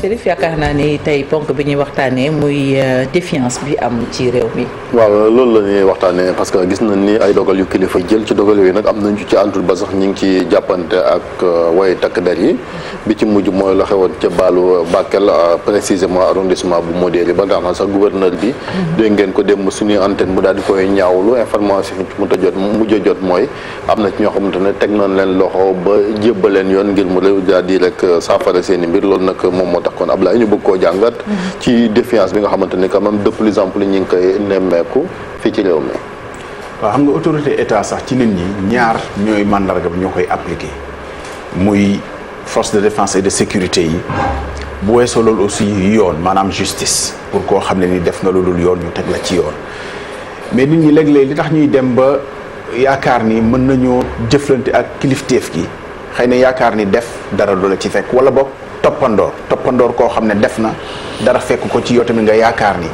Chérif yaakaar naa ni tey ponk bi ñuy waxtaanee muy défiance bi am ci réew mi. waaw loolu la ñuy waxtaanee parce que gis nañ ni ay dogal yu kilifa jël ci dogal yooyu nag am nañ ci àndul ba sax ñu ngi ci jàppante ak way takk der yi bi ci mujj mooy la xewoon ca baalu Bakel précisément arrondissement bu Modéry ba nga xam sax gouverneur bi. dégg ngeen ko démb suñuy antenne bu daal di koy ñaawlu information mujj a jot mooy am na ci ñoo xamante ne teg nañ leen loxo ba jébbaleen yoon ngir mu réew daal di rek saafara seen i mbir loolu nag moom moo tax kon Ablaye ñu bëgg koo jàngat. ci défiance bi nga xamante ni quand même de plus en plus ñu ngi koy nemmeeku fii ci réew mi. waaw xam nga autorité état sax ci nit ñi ñaar ñooy mandarga bi ñoo koy appliqué muy force de défense et de sécurité yi bu weesoo loolu aussi yoon maanaam justice pour koo xam ne ni def nga lu dul yoon ñu teg la ci yoon mais nit ñi léeg-léeg li tax ñuy dem ba yaakaar ni mën nañoo jëflante ak kilifteef gi xëy na yaakaar ni def dara du la ci fekk wala boog toppandoor koo xam ne def na dara fekk ko ci yow tamit nga yaakaar ni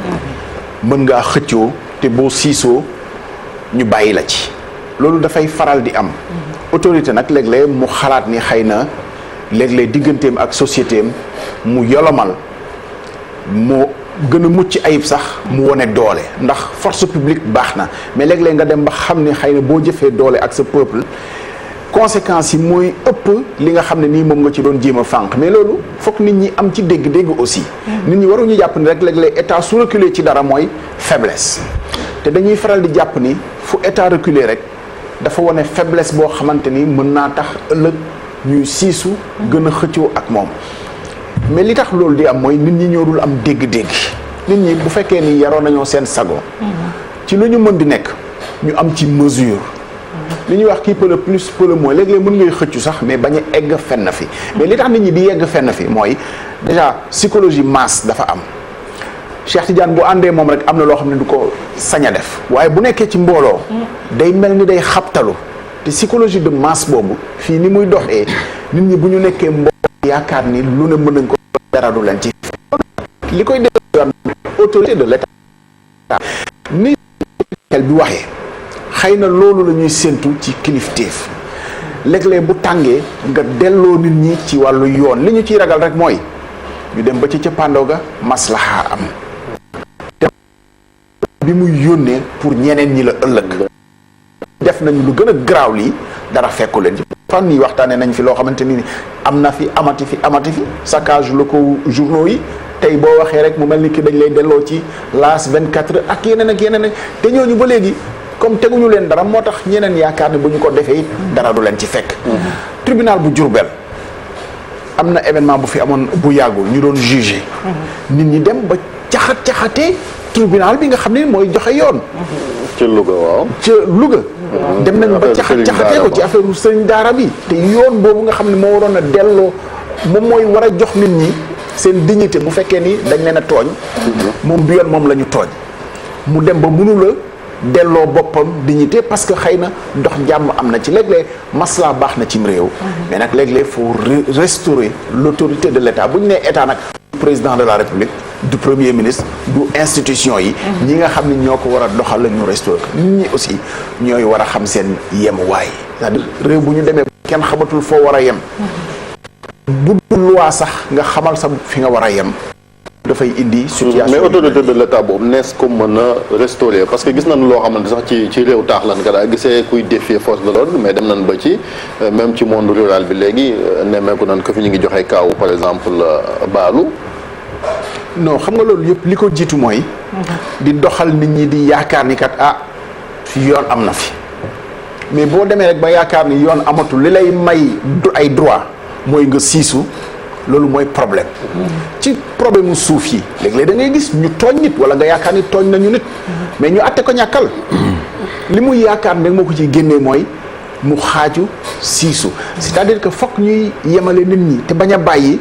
mën ngaa xëccoo te boo siisoo ñu bàyyi la ci loolu dafay faral di am autorité nag léeg-léeg mu xalaat ni xëy na léeg-léeg digganteem ak société am mu yolomal moo gën a mucc ayib sax mu wone doole ndax force publique baax na mais léeg-léeg nga dem ba xam ne xëy na boo jëfee doole ak sa peuple conséquences yi mooy ëpp li nga xam ne nii moom nga ci doon jéem a fànq mais loolu foog nit ñi am ci dégg-dégg aussi nit ñi waruñu jàpp ni rek léeg-léeg état su reculer ci dara mooy faiblesse te dañuy faral di jàpp ni fu état reculer rek dafa wane faiblesse boo xamante ni mën naa tax ëllëg ñuy siisu gën a xëccoo ak moom mais li tax loolu di am mooy nit ñi ñoorul am dégg-dégg nit ñi bu fekkee ni yaroon nañoo seen sago ci lu ñu mën di nekk ñu am ci mesure li ñuy wax qui peut le plus peut le moins léeg-léeg mën ngay xëccu sax mais bañ a egg fenn fi mais li tax nit ñi di yegg fenn fi mooy déjà psychologie masse dafa am Cheikh Tidiane bu àndee moom rek am na loo xam ne du ko sañ a def waaye bu nekkee ci mbooloo day mel ni day xabtalu te psychologie de masse boobu fii ni muy doxee nit ñi bu ñu nekkee mbooloo yaakaar ni lu ne mën nañ ko dara du leen ci li koy def autorité de l'état ni xel bi waxee xëy na loolu la ñuy séentu ci kilifteef léeg-léeg bu tàngee nga delloo nit ñi ci wàllu yoon li ñu ciy ragal rek mooy ñu dem ba ci cëppaandaw ga maslaha am te bi muy yónnee pour ñeneen ñi la ëllëg def nañu lu gën a garaaw lii dara fekku leen ci fan yi waxtaanee nañ fi loo xamante ni am na fi amati fi saccage locaux journaux yi tey boo waxee rek mu mel ni ki dañ lay delloo ci L'As 24 heures ak yeneen te ñooñu ba léegi comme teguñu leen dara moo tax ñeneen yaakaar ne bu ñu ko defee dara du leen ci fekk. tribunal bu Diourbel am na événement bu fi amoon bu yàggul ñu doon jugé. nit ñi dem ba caxatee tribunal bi nga xam ne mooy joxe yoon. ca Louga waaw. ca Louga. dem nañ ba caxatee ko ci affaire sëriñ daara bi. te yoon boobu nga xam ne moo waroon a delloo moom mooy war a jox nit ñi seen dignité bu fekkee ni dañ leen a tooñ. moom du yoon moom la ñu tooñ. mu dem ba mënu la delloo boppam dignité parce que xëy na dox jàmm am na ci léeg-léeg masla baax na cim réew. mais nag léeg-léeg faut restaurer l'autorité de l'état bu ñu nee état nag. président de la république du premier ministre du institution yi. ñi nga xam ne ñoo ko war a doxal la ñu restaurer nit ñi aussi ñooy war a xam seen yemuwaay. c'est-à-dire réew bu ñu demee kenn xamatul foo war a yem. bu dul loi sax nga xamal sa fi nga war a yem. dafay indi situation mais autorité de l'état boobu nees ko mën a restaurer parce que gis nañu loo xamante sax ci réew taax lan nga daa gisee kuy défier force de l'ordre mais dem nañ ba ci même ci monde rural bi léegi nemmeeku nañ ko fi ñu ngi joxe kaaw par exemple baalu. non xam nga loolu yëpp li ko jiitu mooy. di doxal nit ñi di yaakaar ni kat fi yoon am na fi mais boo demee rek ba yaakaar ni yoon amatul li lay may ay droit mooy nga siisu. loolu mooy problème ci problème mu suuf yi léeg-léeg da ngay gis ñu tooñ nit wala nga yaakaar ni tooñ nañu nit mais ñu atte ko ñàkkal li muy yaakaar ne moo ko ciy génnee mooy mu xaaju siisu c'est-à-dire que fokk ñuy yemale nit ñi te bañ a bàyyi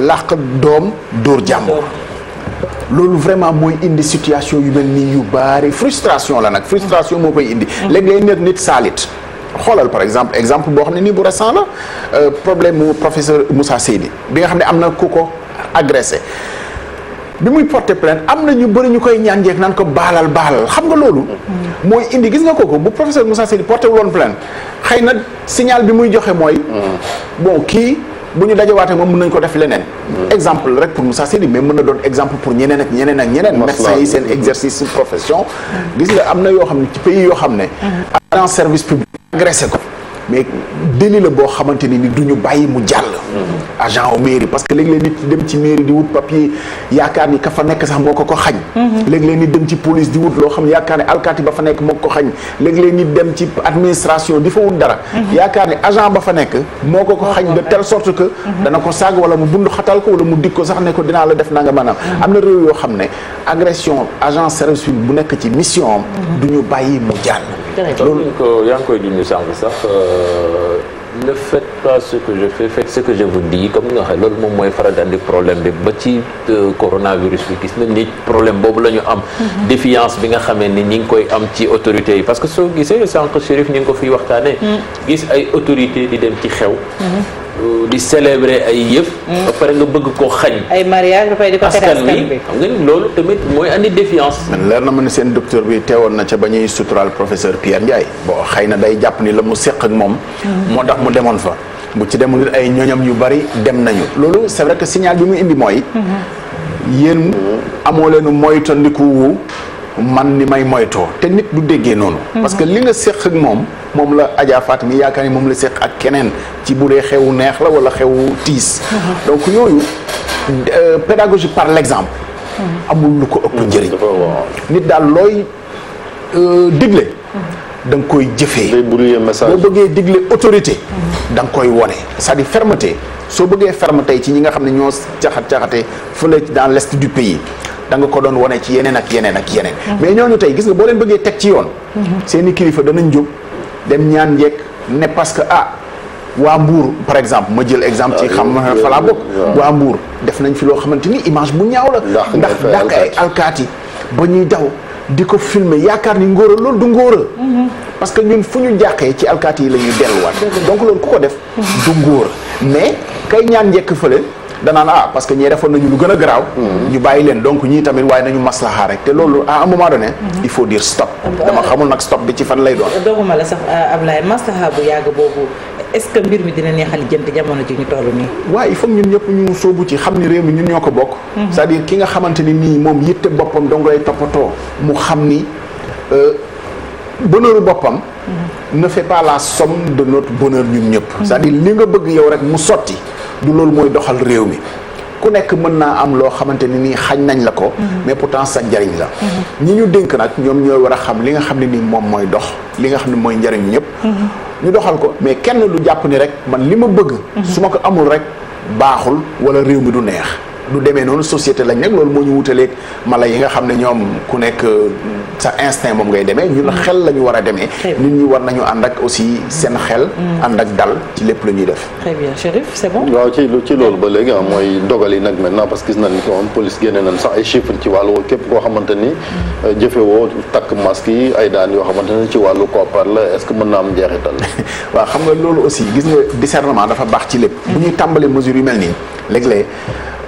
làq doom dóor jàmbur loolu vraiment mooy indi situation yu mel nii yu bari frustration la nag frustration moo koy indi léeg-léeg nit saalit xoolal par exemple boo xam ne nii bu récent la problème mu professeur Moussa Seydi bi nga xam ne am na ku ko agressé bi muy porter plainte am na ñu bëri ñu koy ñaan jeeg naan ko baalal xam nga loolu mooy indi gis nga kooku bu professeur Moussa Seydi porté wuloon plainte xëy na signal bi muy joxe mooy bon kii bu ñu dajawaatee moom mën nañ ko def leneen. exemple rek pour Moussa Seydi mais mën na doon exemple pour ñeneen ak ñeneen ak ñeneen. médecins yi seen exercice profession. gis nga am na yoo xam ne ci pays yoo xam ne. agent service public agressé ko. mais délit la boo xamante ni du ñu bàyyi mu jàll. agent au mairie parce que léeg-léeg nit dem ci mairie di wut papier yaakaar ni ka fa nekk sax moo ko xañ. léeg-léeg nit dem ci police di wut loo xam yaakaar ne alkaati ba fa nekk moo ko xañ. léeg-léeg nit dem ci administration di fa wut dara. yaakaar ne agent ba fa nekk moo ko xañ de telle sorte que. dana ko saag wala mu bund xatal ko wala mu dig ko sax ne ko dinaa la def nanga maanaam. am na réew yoo xam ne agression agent service public bu nekk ci mission am. du ñu bàyyi mu jàll. loolu yaa ngi koy junj sànq sax ne faites pas ce que je fais faites ce que je vous dis comme nga xam loolu moom mooy faral di andi problème bi ba ci coronavirus bi gis nañ ni problème boobu la ñu am. défiance bi nga xamee ni ñi ngi koy am ci autorités yi parce que soo gisee sànq Chérif ñi ngi ko fiy waxtaanee. gis ay autorités di dem ci xew. di célébrer ay yëf. ba pare nga bëgg koo xañ. ay mariage ba pare di ko tere askan bi xam nga ni loolu tamit mooy andi défiance. man leer na ma ne seen docteur bi teewoon na ca ba ñuy suturaal professeur Pierre Ndiaye. bon xëy na day jàpp ni la mu seq ak moom. moo tax mu demoon fa. bu ci demul nit ay ñoñam yu bari dem nañu. loolu c'est vrai que signal bi mu indi mooy. yéen amoo leen moytandiku man ni may moytoo te nit du déggee noonu. parce que li nga seq ak moom la Adja Fatou mi yaakaar ni moom la seq ak keneen ci bu dee xewu neex la wala xewu tiis. donc yooyu pédagogie par l'exemple. amul lu ko ëpp njëriñ. nit daal looy digle. da nga koy jëfee. day brouiller message boo bëggee digle autorité. da nga koy wone c'est-à-dire fermeté soo bëggee fermeté ci ñi nga xam ne ñoo caxate fële dans l'est du pays. da nga ko doon wane ci yeneen ak yeneen ak yeneen. mais ñooñu tey gis nga boo leen bëggee teg ci yoon. seeni kilifa danañ jóg dem ñaan njekk ne parce que waa Mbour par exemple ma jël exemple ci xam fa laa bokk. waa Mbour def nañ fi loo xamante ni image bu ñaaw la. ndax ay alkaati ba ñuy daw di ko filmer yaakaar ni ngóora loolu du ngóora. parce que ñun fu ñu jàqee ci alkaati yi la ñuy delluwaat. donc loolu ku ko def. du ngóora mais kay ñaan njekk fële. danaan parce que ñii defoon nañu lu gën a garaaw. ñu bàyyi leen donc ñii tamit waaye nañu maslaha rek te loolu à un moment donné. il faut dire stop. dama xamul nag stop bi ci fan lay doon. dooguma la sax Ablaye maslaha bu yàgg boobu est-ce que mbir mi dina neexal jënd jamono ji ñu toll nii. waaw il faut ñun ñëpp ñu sóobu ci xam ni réew mi ñun ñoo ko bokk. c'est-à-dire ki nga xamante ni nii moom yitte boppam dong lay toppatoo mu xam ni bonheuru boppam. ne fait pas la somme de notre bonheur ñun ñëpp. c'est-à-dire li nga bëgg yow rek mu sotti. du loolu mooy doxal réew mi ku nekk mën naa am loo xamante ni nii xañ nañ la ko. mais pourtant sa njariñ la. ñi ñu dénk nag ñoom ñooy war a xam li nga xam ne nii moom mooy dox li nga xam ne mooy njariñ ñëpp. ñu doxal ko mais kenn du jàpp ni rek man li ma bëgg. su ma ko amul rek baaxul wala réew mi du neex. du demee noonu société lañ nekk loolu moo ñu wutaleeg mala yi nga xam ne ñoom ku nekk sa instinct moom ngay demee ñun xel la ñu war a demee. nit ñi war nañu ànd ak aussi seen xel. ànd ak dal ci lépp lu ñuy def. très bien Chérif c'est bon. waaw ci loolu ba léegi mooy dogal yi nag maintenant parce que gis nañ ni ko moom police génne nañ sax ay chiffres ci wàllu képp koo xamante ni jëfewoo takk masque yi ay daan yoo xamante ni ci wàllu koppar la est-ce que mën naa am njeexital. waaw xam nga loolu aussi gis nga discernement dafa baax ci lépp. bu ñuy tàmbalee mesures yu mel nii léeg-léeg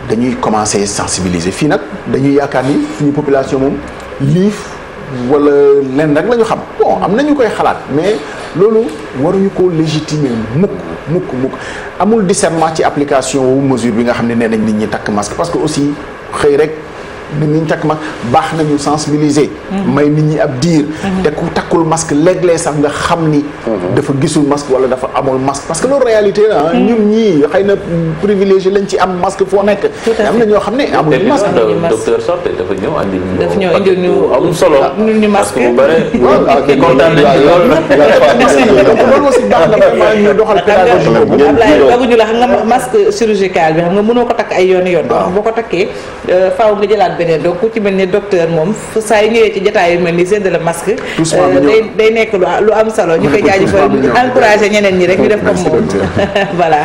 dañuy commencer sensibiliser fii nag dañuy yaakaar ni suñu population moom liif wala lenn rek la ñu xam bon am na ñu koy xalaat mais loolu waruñu ko légitimer mukk amul discernement ci application wu mesure bi nga xam ne nee nañ nit ñi takk masque parce que aussi xëy rek nit ñi takk masque baax nañu sensibiliser. may nit ñi ab diir. te ku takkul masque léeg-léeg sax nga xam ni. dafa gisul masque wala dafa amul masque parce que loolu réalité la ñun ñii xëy na privilégié lañ ci am masque foo nekk. am na ñoo xam ne amul masque. docteur Sorte dafa ñëw andi. daf ñëw indil ñu am solo. ñu masque bu bare. waaw kii kontaan nañ ci lool. loolu aussi baax na vraiment ñu doxal pédagogie boobu. Ablaye baguñu la xam nga masque chirurgical bi xam nga mënoo ko takk ay yoon. donc boo ko takkee faaw nga jëlaat beneen donc ku ci mel ni docteur moom saa yu ñëwee ci jotaay yu mel ni seen de la masque. day nekk lu am solo ñu koy jaajëfal encourager ñeneen ñi rek ñu def comme moom. voilà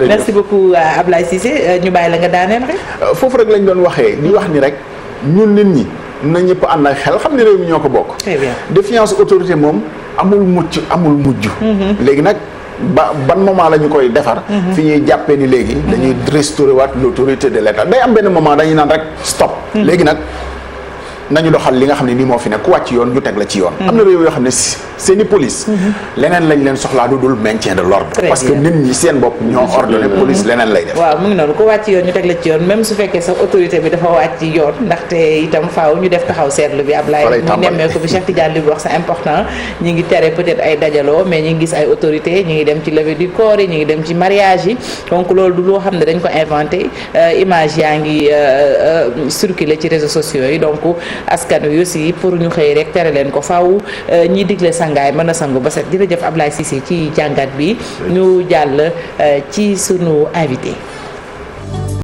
merci beaucoup Ablaye Cissé ñu bàyyi la nga daaneel rek. foofu rek lañ doon waxee di wax ni rek ñun nit ñi na ñëpp ànd ak xel xam ne réew mi ñoo ko bokk. très bien défiance autorité moom amul mucc amul mujj. léegi nag ban moment la ñu koy defar. fi ñuy jàppee ni léegi. dañuy restaurer waat l'autorité de l'État day am benn moment dañuy naan rek stop. léegi nag nañu doxal li nga xam ne nii moo fi nekk ku wàcc yoon ñu teg la ci yoon. am na réew yoo xam ne seeni police. leneen lañ leen soxlaa du dul maintien de l'ordre. parce que nit ñi seen bopp ñoo ordonné police leneen lay def. waaw mu ngi noonu ku wàcc yoon ñu teg la ci yoon même su fekkee sax autorité bi dafa wàcc yoon ndaxte itam faaw ñu def taxaw seetlu bi Ablaye ñu nemmee ko bi Cheikh Tidiane li wax c'est important ñi ngi tere peut-être ay dajaloo mais ñi ngi gis ay autorité ñi ngi dem ci levée du corps yi ñi ngi dem ci mariage yi donc loolu du loo xam ne dañ ko inventé image yaa ngi circulé ci réseaux sociaux yi donc askan wi aussi pour ñu xëy rek tere leen ko faaw ñi digle sangaay mën a sangu ba set jërëjëf Ablaye Cissé ci jàngat bi ñu jàll ci sunu invité